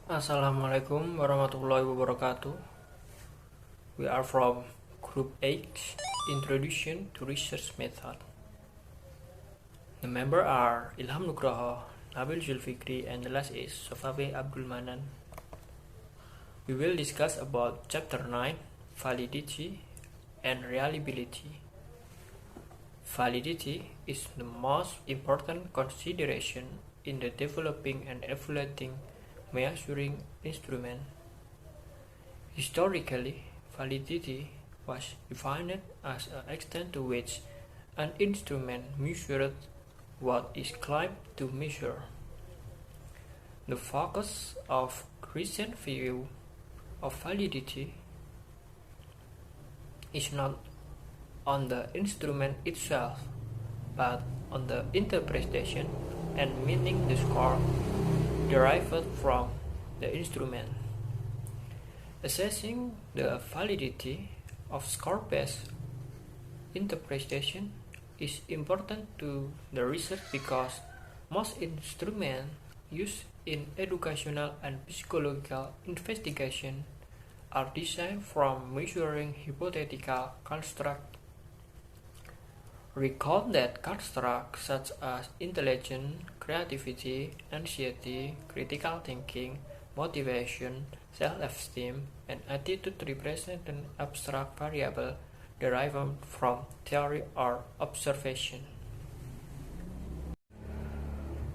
Assalamualaikum warahmatullahi wabarakatuh. We are from Group H, Introduction to Research Method. The members are Ilham Nugroho, Nabil Zulfikri, and the last is Sofabe Abdul Manan. We will discuss about Chapter 9, Validity and Reliability. Validity is the most important consideration in the developing and evaluating measuring instrument. Historically, validity was defined as an extent to which an instrument measured what is claimed to measure. The focus of recent view of validity is not on the instrument itself, but on the interpretation and meaning the score derived from the instrument. Assessing the validity of score-based interpretation is important to the research because most instruments used in educational and psychological investigation are designed from measuring hypothetical constructs. Recall that constructs such as intelligence, creativity, anxiety, critical thinking, motivation, self-esteem, and attitude represent an abstract variable derived from theory or observation.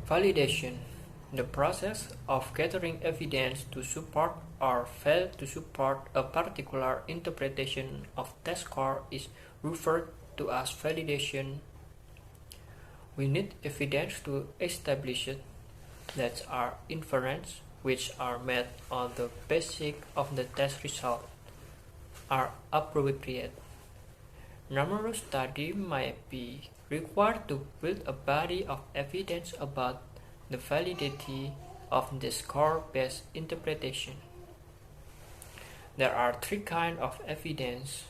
Validation: the process of gathering evidence to support or fail to support a particular interpretation of test score is referred to as validation. We need evidence to establish it, that are inferences which are made on the basis of the test result, are appropriate. Numerous studies might be required to build a body of evidence about the validity of the score-based interpretation. There are three kinds of evidence.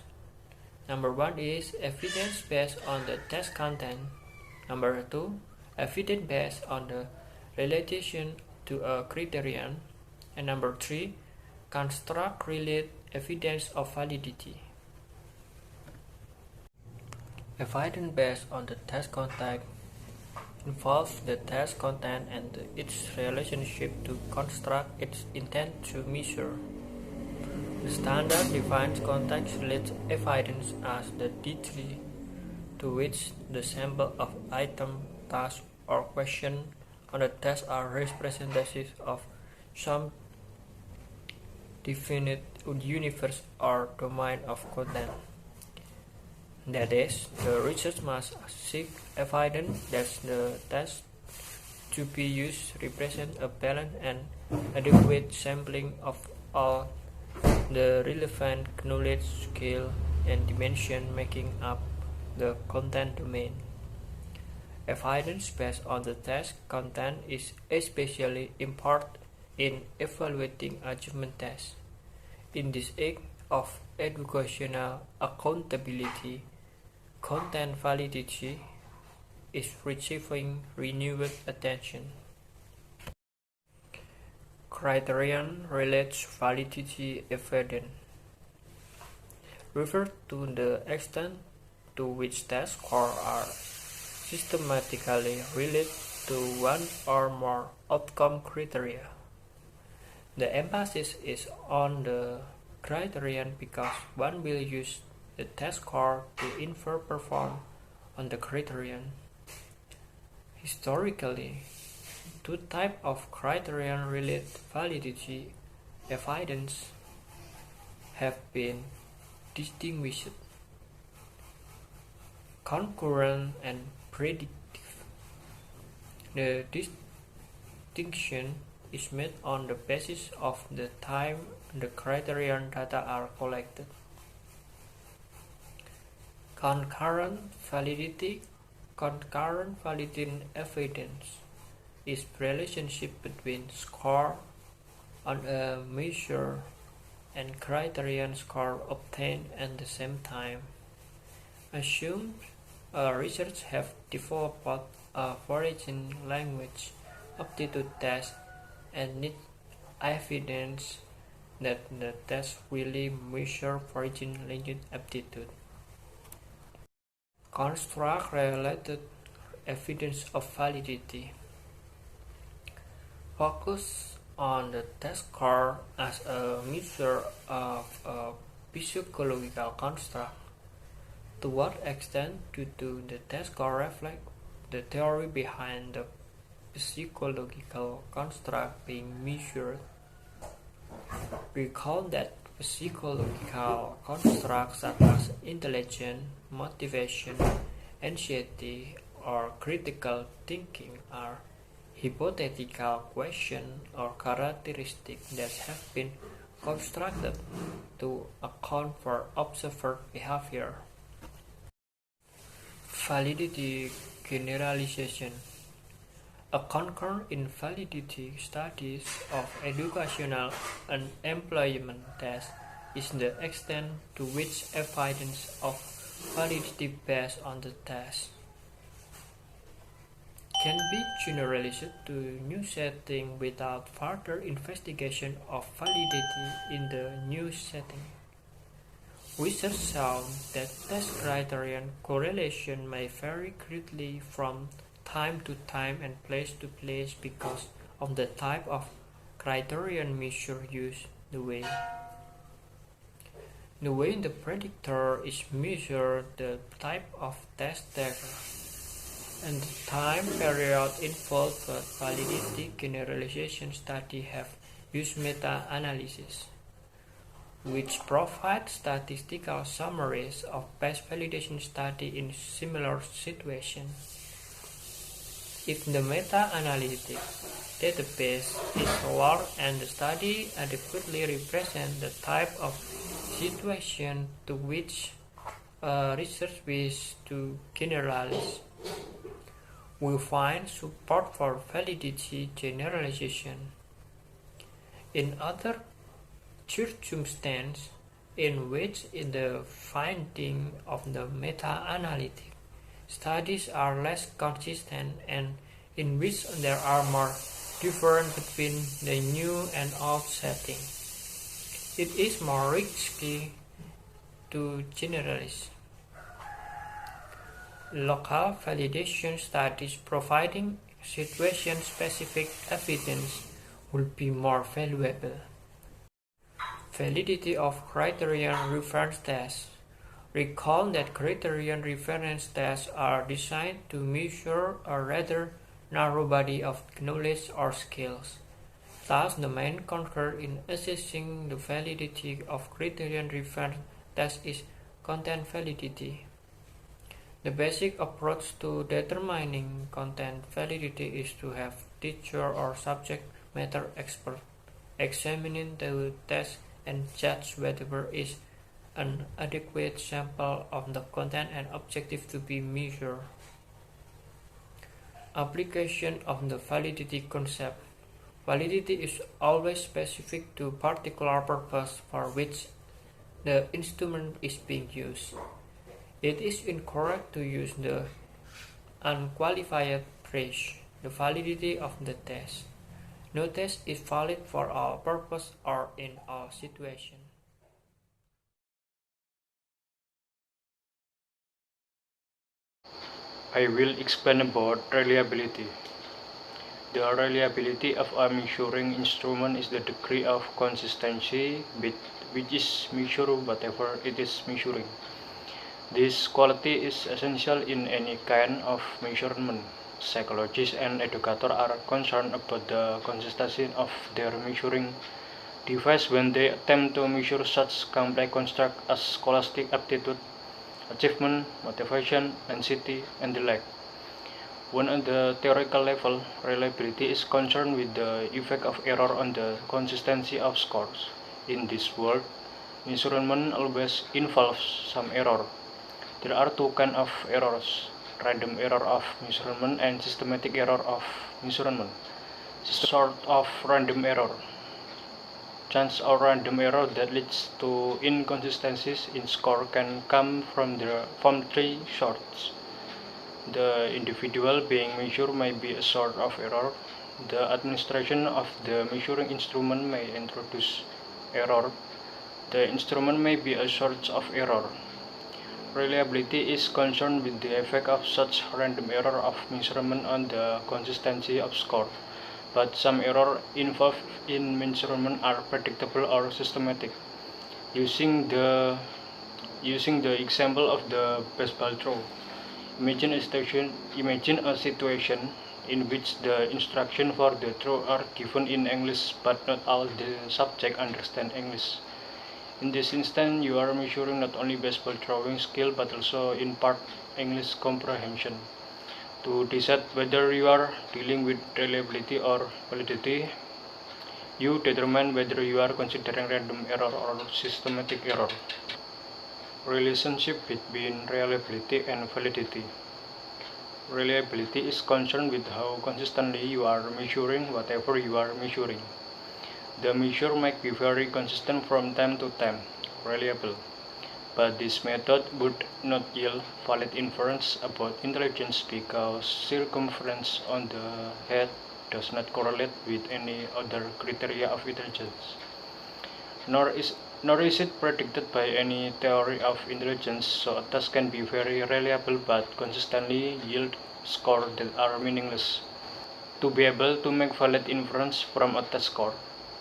Number one is evidence based on the test content. Number two, evidence based on the relation to a criterion. And number three, construct-related evidence of validity. Evidence based on the test content involves the test content and its relationship to construct its intent to measure. The standard defines context-related evidence as the degree to which the sample of item, task, or question on the test are representative of some definite universe or domain of content. That is, the research must seek evidence that the test to be used represents a balanced and adequate sampling of all the relevant knowledge, scale, and dimension making up the content domain. Evidence based on the test content is especially important in evaluating achievement tests. In this act of educational accountability, content validity is receiving renewed attention. Criterion relates validity evidence. Refer to the extent to which test scores are systematically related to one or more outcome criteria. The emphasis is on the criterion because one will use the test score to infer performance on the criterion. Historically, two types of criterion-related validity evidence have been distinguished: concurrent and predictive. The distinction is made on the basis of the time the criterion data are collected. Concurrent validity evidence is relationship between score on a measure and criterion score obtained at the same time. Assume researchers have developed a foreign language aptitude test and need evidence that the test really measures foreign language aptitude. Construct-related evidence of validity. Focus on the test score as a measure of a psychological construct. To what extent do the test score reflect the theory behind the psychological construct being measured? Recall that psychological constructs such as intelligence, motivation, anxiety, or critical thinking are hypothetical questions or characteristics that have been constructed to account for observed behavior. Validity generalization. A concern in validity studies of educational and employment tests is the extent to which evidence of validity based on the test can be generalized to new setting without further investigation of validity in the new setting. Research found that test criterion correlation may vary greatly from time to time and place to place because of the type of criterion measure used, the way the predictor is measured, the type of test taker, and the time period involved. But validity generalization studies have used meta-analysis, which provide statistical summaries of past validation studies in similar situations. If the meta-analytic database is large and the study adequately represents the type of situation to which research wishes to generalize, we find support for validity generalization. In other circumstances in which the findings of the meta-analytic studies are less consistent and in which there are more differences between the new and old setting, it is more risky to generalize. Local validation studies providing situation-specific evidence will be more valuable. Validity of criterion reference tests. Recall that criterion reference tests are designed to measure a rather narrow body of knowledge or skills. Thus, the main concern in assessing the validity of criterion reference tests is content validity. The basic approach to determining content validity is to have teacher or subject matter expert examine the test and judge whether it is an adequate sample of the content and objective to be measured. Application of the validity concept. Validity is always specific to a particular purpose for which the instrument is being used. It is incorrect to use the unqualified phrase, the validity of the test. No test is valid for all purposes or in all situations. I will explain about reliability. The reliability of a measuring instrument is the degree of consistency with which is measured whatever it is measuring. This quality is essential in any kind of measurement. Psychologists and educators are concerned about the consistency of their measuring device when they attempt to measure such complex constructs as scholastic aptitude, achievement, motivation, anxiety, and the like. When at the theoretical level, reliability is concerned with the effect of error on the consistency of scores. In this world, measurement always involves some error. There are two kinds of errors: random error of measurement and systematic error of measurement. Sort of random error. Chance or random error that leads to inconsistencies in score can come from three sorts. The individual being measured may be a sort of error. The administration of the measuring instrument may introduce error. The instrument may be a source of error. Reliability is concerned with the effect of such random error of measurement on the consistency of score, but some errors involved in measurement are predictable or systematic. Using the example of the baseball throw, imagine a situation in which the instructions for the throw are given in English, but not all the subject understand English. In this instance, you are measuring not only baseball throwing skill but also in part English comprehension. To decide whether you are dealing with reliability or validity, you determine whether you are considering random error or systematic error. Relationship between reliability and validity. Reliability is concerned with how consistently you are measuring whatever you are measuring. The measure might be very consistent from time to time, reliable, but this method would not yield valid inference about intelligence because circumference on the head does not correlate with any other criteria of intelligence. Nor is it predicted by any theory of intelligence, so a test can be very reliable but consistently yield scores that are meaningless. To be able to make valid inference from a test score,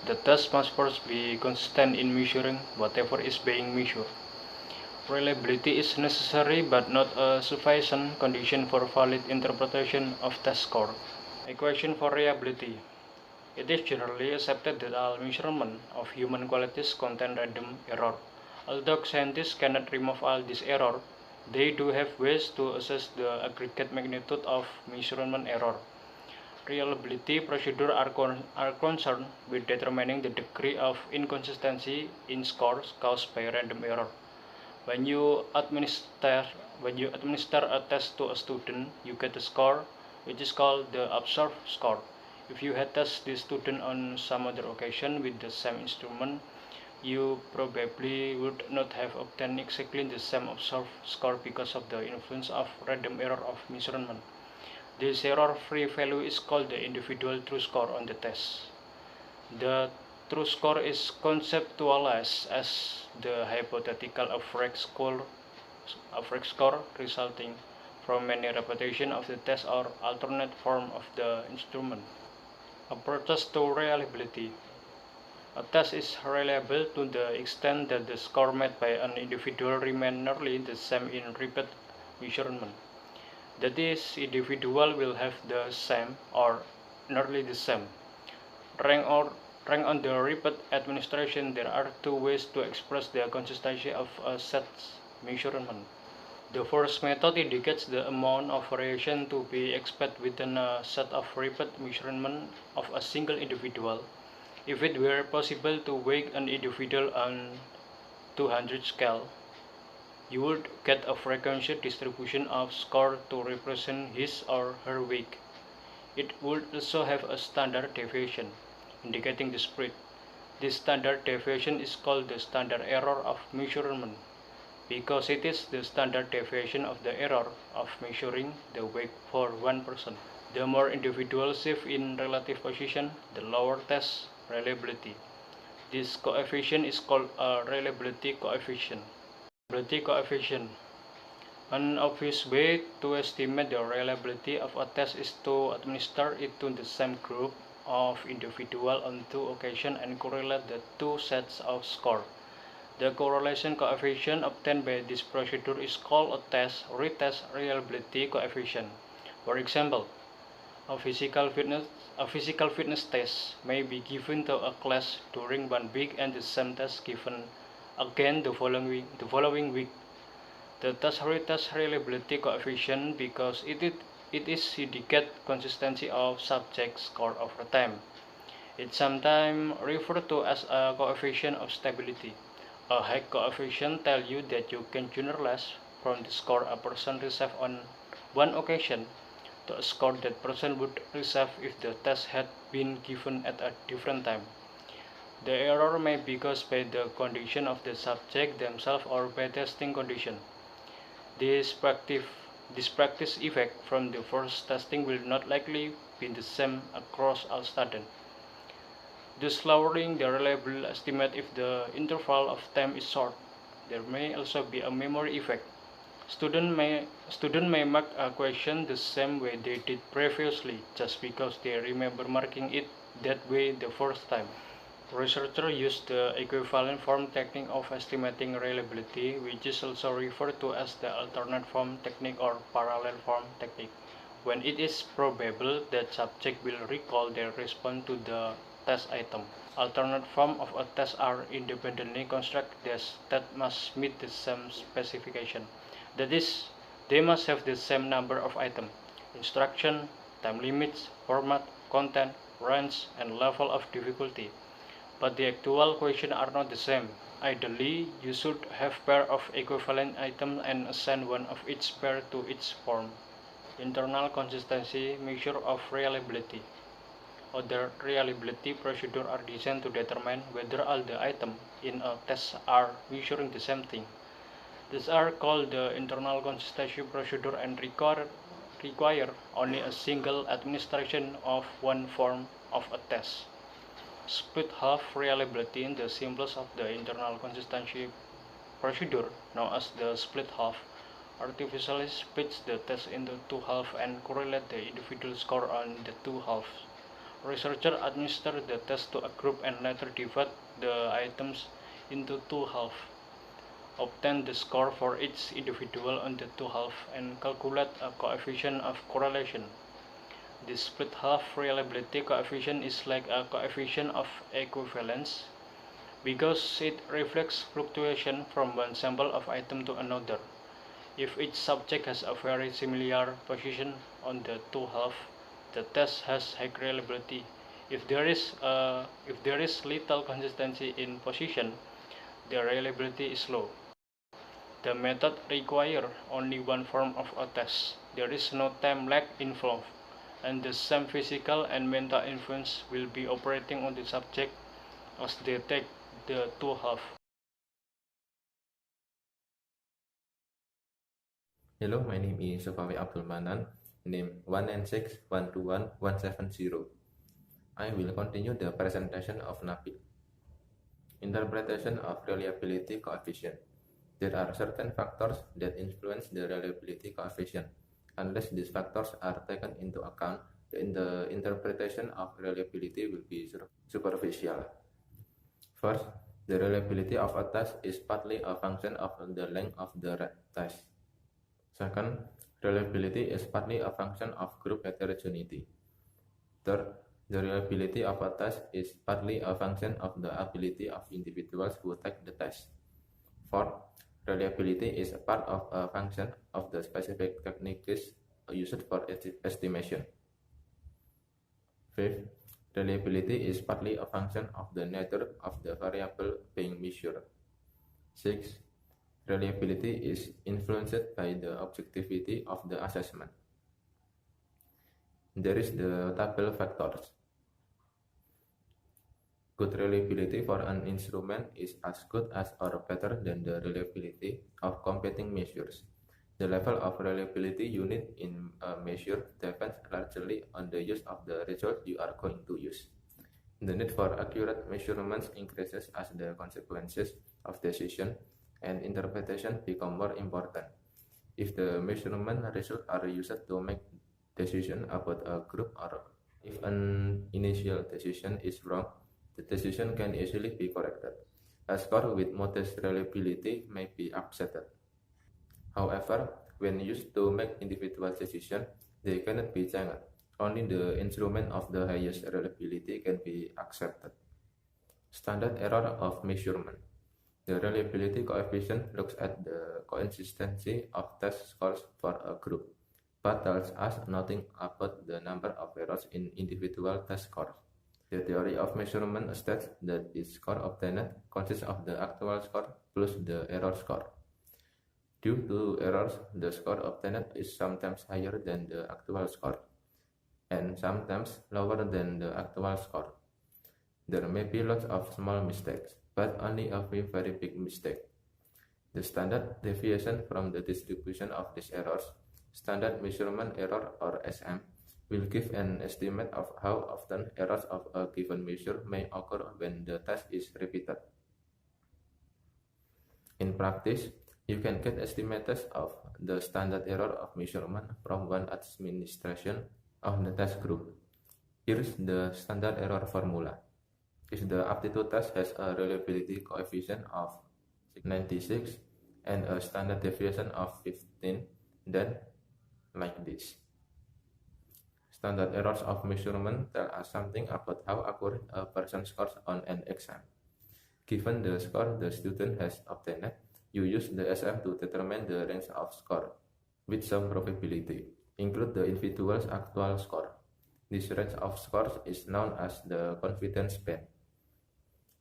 the test must first be consistent in measuring whatever is being measured. Reliability is necessary but not a sufficient condition for valid interpretation of test score. Equation for reliability. It is generally accepted that all measurements of human qualities contain random error. Although scientists cannot remove all this error, they do have ways to assess the aggregate magnitude of measurement error. Reliability procedures are concerned with determining the degree of inconsistency in scores caused by random error. When you administer a test to a student, you get a score which is called the observed score. If you had tested this student on some other occasion with the same instrument, you probably would not have obtained exactly the same observed score because of the influence of random error of measurement. This error-free value is called the individual true score on the test. The true score is conceptualized as the hypothetical average score resulting from any repetition of the test or alternate form of the instrument. Approaches to reliability. A test is reliable to the extent that the score made by an individual remains nearly the same in repeat measurement. That is, individual will have the same or nearly the same rank on the repeat administration. There are two ways to express the consistency of a set measurement. The first method indicates the amount of variation to be expected within a set of repeat measurement of a single individual. If it were possible to weigh an individual on 200 scale, you would get a frequency distribution of score to represent his or her weight. It would also have a standard deviation, indicating the spread. This standard deviation is called the standard error of measurement, because it is the standard deviation of the error of measuring the weight for one person. The more individuals shift in relative position, the lower test reliability. This coefficient is called a reliability coefficient. Reliability coefficient. An obvious way to estimate the reliability of a test is to administer it to the same group of individuals on two occasions and correlate the two sets of scores. The correlation coefficient obtained by this procedure is called a retest reliability coefficient. For example, a physical fitness test may be given to a class during one week and the same test given again the following week. The retest reliability coefficient because it indicates consistency of subject score over time. It's sometimes referred to as a coefficient of stability. A high coefficient tells you that you can generalize from the score a person received on one occasion to a score that person would receive if the test had been given at a different time. The error may be caused by the condition of the subject themselves or by testing condition. This practice This practice effect from the first testing will not likely be the same across all students, thus lowering the reliable estimate if the interval of time is short. There may also be a memory effect. Student may mark a question the same way they did previously just because they remember marking it that way the first time. Researchers use the equivalent form technique of estimating reliability, which is also referred to as the alternate form technique or parallel form technique, when it is probable that subject will recall their response to the test item. Alternate forms of a test are independently constructed that must meet the same specification. That is, they must have the same number of items, instruction, time limits, format, content, range, and level of difficulty. But the actual questions are not the same. Ideally, you should have pair of equivalent items and assign one of each pair to each form. Internal consistency measure of reliability. Other reliability procedures are designed to determine whether all the items in a test are measuring the same thing. These are called the internal consistency procedure and require only a single administration of one form of a test. Split half reliability, the simplest of the internal consistency procedure, known as the split half, artificially splits the test into two halves and correlate the individual score on the two halves. Researchers administer the test to a group and later divide the items into two halves, obtain the score for each individual on the two halves, and calculate a coefficient of correlation. The split half reliability coefficient is like a coefficient of equivalence because it reflects fluctuation from one sample of item to another. If each subject has a very similar position on the two halves, the test has high reliability. If there is little consistency in position, the reliability is low. The method requires only one form of a test. There is no time lag involved, and the same physical and mental influence will be operating on the subject as they take the two halves. Hello, my name is Sufawi Abdul Manan, name 196121170. I will continue the presentation of Nabil. Interpretation of reliability coefficient. There are certain factors that influence the reliability coefficient. Unless these factors are taken into account, the interpretation of reliability will be superficial. First, the reliability of a test is partly a function of the length of the test. Second, reliability is partly a function of group heterogeneity. Third, the reliability of a test is partly a function of the ability of individuals who take the test. Fourth, reliability is a part of a function of the specific techniques used for estimation. Fifth, reliability is partly a function of the nature of the variable being measured. Sixth, reliability is influenced by the objectivity of the assessment. There is the table factors. Good reliability for an instrument is as good as or better than the reliability of competing measures. The level of reliability you need in a measure depends largely on the use of the result you are going to use. The need for accurate measurements increases as the consequences of decision and interpretation become more important. If the measurement results are used to make decision about a group, or if an initial decision is wrong, the decision can easily be corrected. A score with modest reliability may be accepted. However, when used to make individual decisions, they cannot be changed. Only the instrument of the highest reliability can be accepted. Standard error of measurement. The reliability coefficient looks at the consistency of test scores for a group, but tells us nothing about the number of errors in individual test scores. The theory of measurement states that the score obtained consists of the actual score plus the error score. Due to errors, the score obtained is sometimes higher than the actual score, and sometimes lower than the actual score. There may be lots of small mistakes, but only a few very big mistakes. The standard deviation from the distribution of these errors Standard measurement error, or SM, will give an estimate of how often errors of a given measure may occur when the test is repeated. In practice, you can get estimates of the standard error of measurement from one administration of the test group. Here's the standard error formula. If the aptitude test has a reliability coefficient of 96 and a standard deviation of 15, then like this. Standard errors of measurement tell us something about how accurate a person scores on an exam. Given the score the student has obtained, you use the SM to determine the range of score with some probability. Include the individual's actual score. This range of scores is known as the confidence band.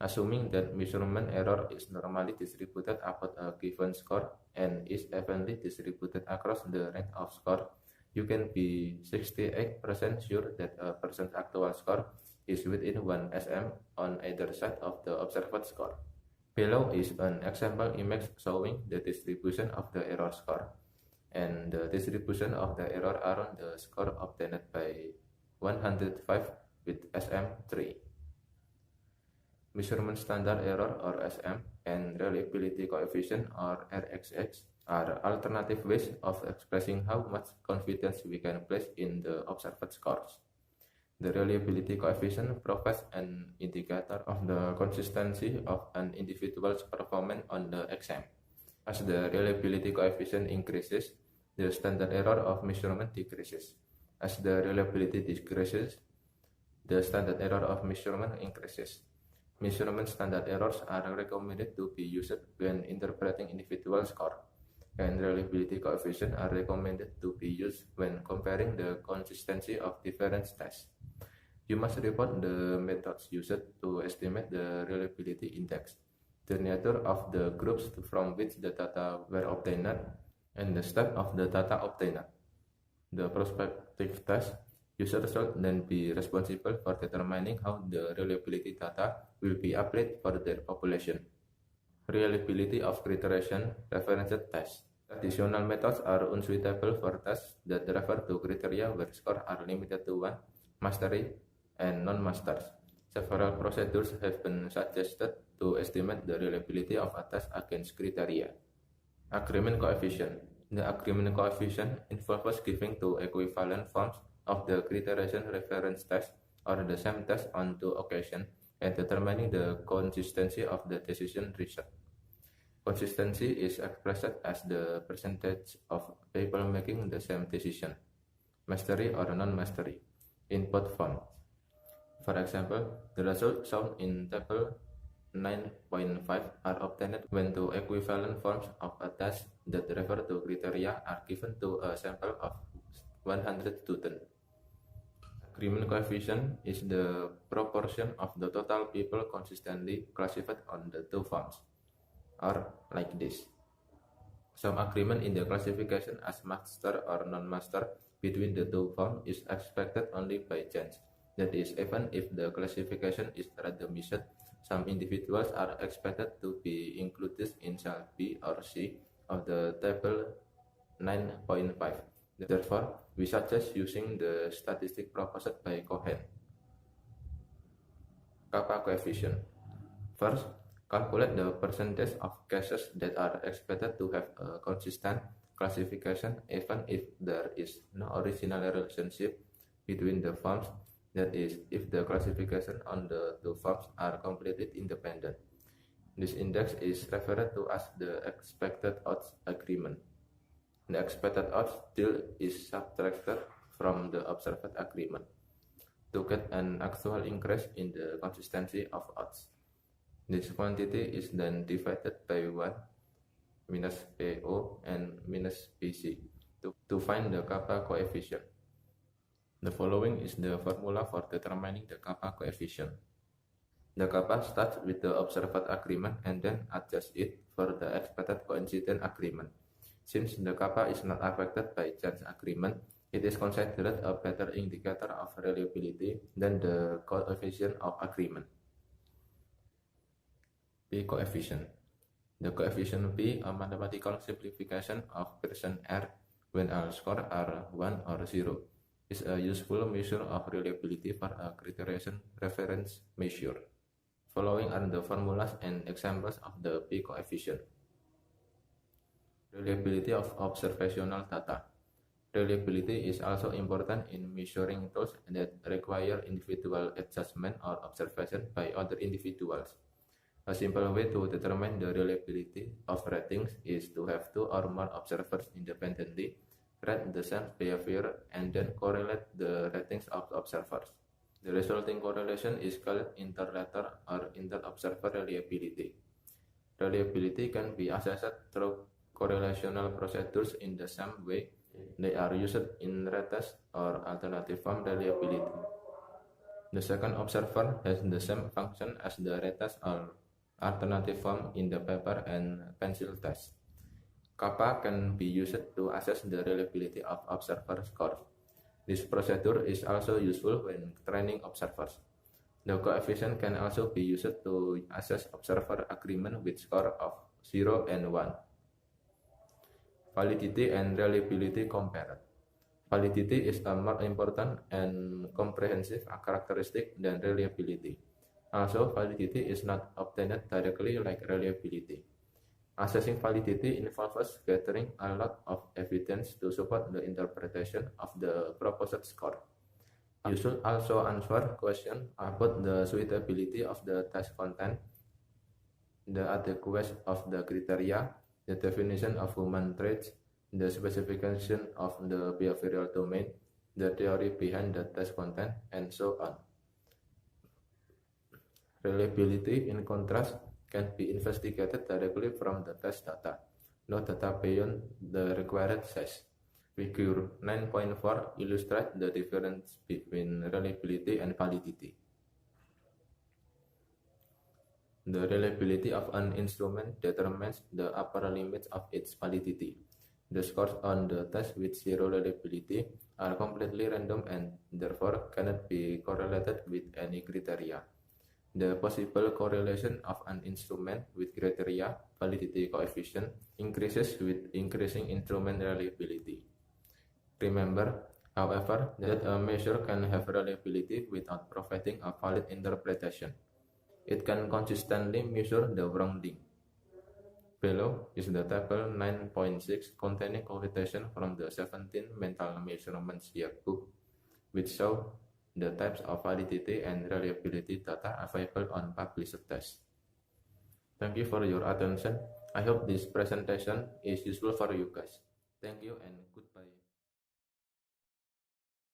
Assuming that measurement error is normally distributed about a given score and is evenly distributed across the range of score, you can be 68% sure that a person's actual score is within 1 SM on either side of the observed score. Below is an example image showing the distribution of the error score and the distribution of the error around the score obtained by 105 with SM3. Measurement standard error, or SM, and reliability coefficient, or RxX, are alternative ways of expressing how much confidence we can place in the observed scores. The reliability coefficient provides an indicator of the consistency of an individual's performance on the exam. As the reliability coefficient increases, the standard error of measurement decreases. As the reliability decreases, the standard error of measurement increases. Measurement standard errors are recommended to be used when interpreting individual score, and reliability coefficients are recommended to be used when comparing the consistency of different tests. You must report the methods used to estimate the reliability index, the nature of the groups from which the data were obtained, and the step of the data obtained. The prospective test user should then be responsible for determining how the reliability data will be applied for their population. Reliability of criteria referenced tests. Traditional methods are unsuitable for tests that refer to criteria where scores are limited to 1, mastery, and non-masters. Several procedures have been suggested to estimate the reliability of a test against criteria. Agreement coefficient. The agreement coefficient involves giving two equivalent forms of the criteria reference test or the same test on two occasions and determining the consistency of the decision result. Consistency is expressed as the percentage of people making the same decision, mastery or non-mastery, in both forms. For example, the results shown in table 9.5 are obtained when two equivalent forms of a test that refer to criteria are given to a sample of 100 students. Agreement coefficient is the proportion of the total people consistently classified on the two forms, or like this. Some agreement in the classification as master or non-master between the two forms is expected only by chance. That is, even if the classification is randomized, some individuals are expected to be included in cell B or C of the table 9.5. Therefore, we suggest using the statistic proposed by Cohen. Kappa coefficient. First, calculate the percentage of cases that are expected to have a consistent classification even if there is no original relationship between the forms. That is, if the classification on the two forms are completely independent. This index is referred to as the expected odds agreement. The expected odds still is subtracted from the observed agreement to get an actual increase in the consistency of odds. This quantity is then divided by 1 minus PO and minus PC to find the kappa coefficient. The following is the formula for determining the kappa coefficient. The kappa starts with the observed agreement and then adjusts it for the expected coincident agreement. Since the kappa is not affected by chance agreement, it is considered a better indicator of reliability than the coefficient of agreement. P coefficient. The coefficient P, a mathematical simplification of Pearson R, when all scores are 1 or 0, is a useful measure of reliability for a criterion reference measure. Following are the formulas and examples of the P coefficient. Reliability of observational data. Reliability is also important in measuring tools that require individual adjustment or observation by other individuals. A simple way to determine the reliability of ratings is to have 2 or more observers independently rate the same behavior and then correlate the ratings of observers. The resulting correlation is called inter-rater or inter-observer reliability. Reliability can be assessed through correlational procedures in the same way they are used in retest or alternative form reliability. The second observer has the same function as the retest or alternative form in the paper and pencil test. Kappa can be used to assess the reliability of observer scores. This procedure is also useful when training observers. The coefficient can also be used to assess observer agreement with score of 0 and 1. Validity and reliability compared. Validity is a more important and comprehensive characteristic than reliability. Also, validity is not obtained directly like reliability. Assessing validity involves gathering a lot of evidence to support the interpretation of the proposed score. You should also answer questions about the suitability of the test content, the adequacy of the criteria, the definition of human traits, the specification of the behavioral domain, the theory behind the test content, and so on. Reliability, in contrast, can be investigated directly from the test data. No data beyond the required size. Figure 9.4 illustrates the difference between reliability and validity. The reliability of an instrument determines the upper limits of its validity. The scores on the test with zero reliability are completely random and therefore cannot be correlated with any criteria. The possible correlation of an instrument with criteria validity coefficient increases with increasing instrument reliability. Remember, however, that a measure can have reliability without providing a valid interpretation. It can consistently measure the wrongdoing. Below is the table 9.6 containing quotation from the 17 Mental Measurements Yearbook, which show the types of validity and reliability data available on published tests. Thank you for your attention. I hope this presentation is useful for you guys. Thank you and goodbye.